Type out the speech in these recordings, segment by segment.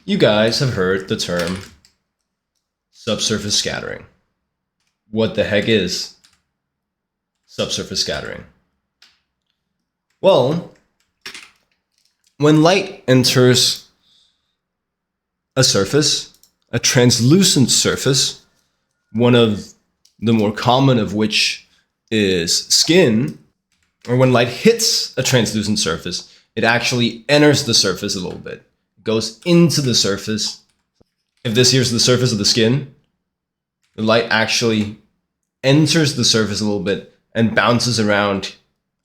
You guys have heard the term subsurface scattering. What the heck is subsurface scattering? Well, when light enters a surface, a translucent surface, one of the more common of which is skin, or when light hits a translucent surface, it actually enters the surface a little bit, goes into the surface. If this here's the surface of the skin, the light actually enters the surface a little bit and bounces around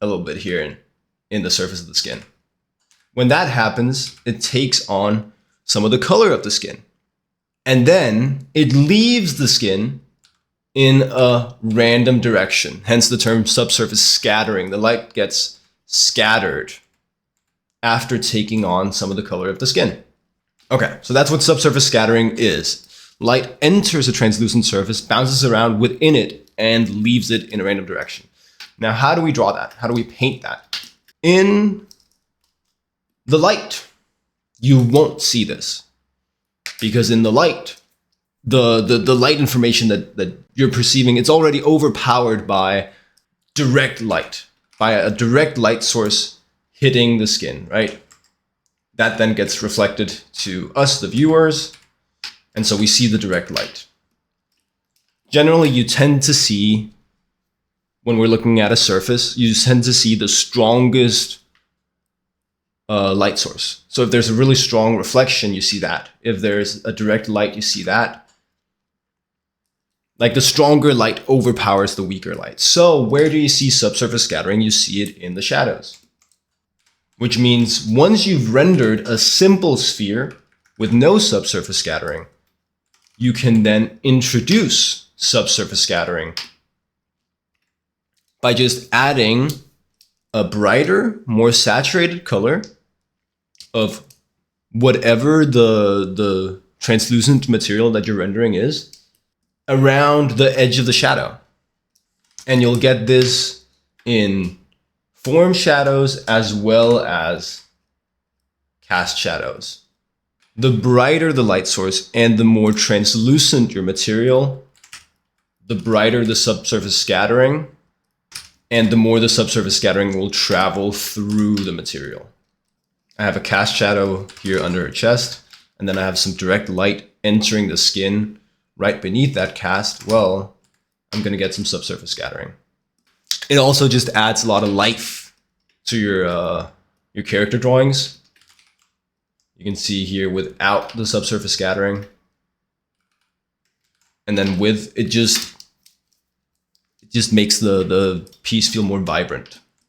a little bit here in the surface of the skin. When that happens, it takes on some of the color of the skin. And then it leaves the skin in a random direction, hence the term subsurface scattering. The light gets scattered after taking on some of the color of the skin. Okay, so that's what subsurface scattering is. Light enters a translucent surface, bounces around within it, and leaves it in a random direction. Now, how do we draw that? How do we paint that? In the light, you won't see this, because in the light, the light information that you're perceiving, it's already overpowered by direct light, by a direct light source hitting the skin, right? That then gets reflected to us, the viewers, and so we see the direct light. Generally, you tend to see, when we're looking at a surface, you tend to see the strongest light source. So if there's a really strong reflection, you see that. If there's a direct light, you see that. Like the stronger light overpowers the weaker light. So where do you see subsurface scattering? You see it in the shadows. Which means once you've rendered a simple sphere with no subsurface scattering, you can then introduce subsurface scattering by just adding a brighter, more saturated color of whatever the translucent material that you're rendering is around the edge of the shadow. And you'll get this in form shadows as well as cast shadows. The brighter the light source and the more translucent your material, the brighter the subsurface scattering, and the more the subsurface scattering will travel through the material. I have a cast shadow here under her chest, and then I have some direct light entering the skin right beneath that cast. Well, I'm gonna get some subsurface scattering. It also just adds a lot of life to your character drawings. You can see here without the subsurface scattering, and then with it just makes the piece feel more vibrant.